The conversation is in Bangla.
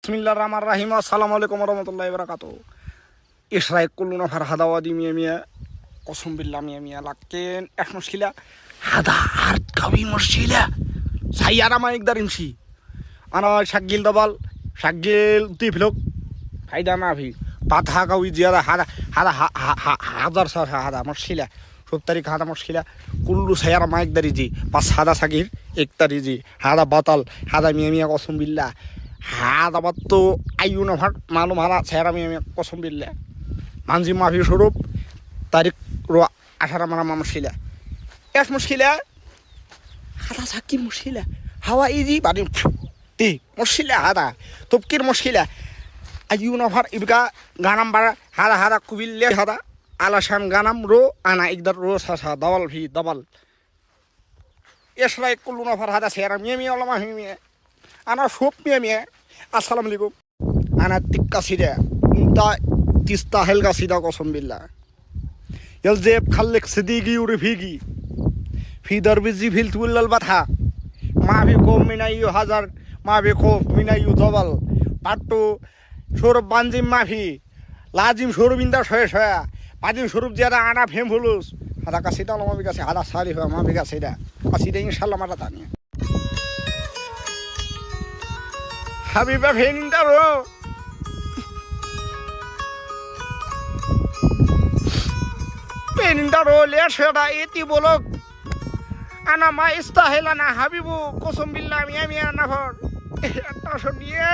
বিসমিল্লাহির রহমানির রহিম। আসসালামু আলাইকুম ওয়া রাহমাতুল্লাহি ওয়া বারাকাতুহু। ইসরাইক কুল্লু নাফার হাদাওয়াদি মিয়া মিয়া কসম বিল্লাহ মিয়া মিয়া লাকেন এক মুশকিলা হাদা আর কাবি মুশকিলা সাইয়ারা মা একদার ইমশি আনা শাকিল দবাল শাকিল তিফলক ফায়দা না ভি পাথা কাউই জিয়াদা হাদা হাদা হাজার সার হাদা মুশকিলা 7 তারিখ হাদা মুশকিলা কুল্লু সাইয়ারা মা একদারি জি পাঁচ হাদা সাকির একতারি জি হাদা বাতাল হাদা মিয়া মিয়া কসম বিল্লাহ হাত আবার তো আইউ না ভাট মানু মারা ছেড়া আমি কসম বিল্লা মানজি মাফি স্বরূপ তারিখ রো 18 মারা মুশকিলা এক মুশকিলা হাদা সাকির মুশকিলা হাওয়া ইজি বাড়ি তে মুশকিলা হাদা তবকির মুশকিলা আইউ না ভাট ইবকা গানাম বাড়া হাদা হাদা কুবিল্লে হাদা আলাসান গানাম রো আনা একদার রো সাসা দাবাল ভি দাবাল এসরাই কুল্লু না ভাট হাদা ছেড়া মিয়া মিয়া ওলামা মিয়া আনা সব মিয়া মিয়া আসসালামু আলাইকুম আনা টিক্কা সিদা ইনতা তিস্তা হেলগা সিদা কসম বিল্লাহ ইল জেব খাল্লেক সিদিগি উরি ফিগি ফি দরবিজি ফিল তুল্লাল বাথা মা ভি কো মিনাইয়ু হাজার মা ভি কো মিনাইয়ু দবাল পাট্টু সৌরভ বানজিম মাফি লাজিম সৌরভ ইন্দা শয়ে শয়া পাজিম সৌরভ জিয়াদা আনা ফেম হুলুস হাদা কাসিদা লমা বিকাছে হাদা সারি হয় মা বিকা সিদা কাসিদা ইনশাআল্লাহ মারা তানিয়া হাবিবা ভেনিন্দারো ভেনিন্দারো লেশরা এতি বলক আনা মা ইস্তাহেলানা হাবিবু কসম বিল্লাহ মিয়া মিয়া নাফর একটা সব দিয়ে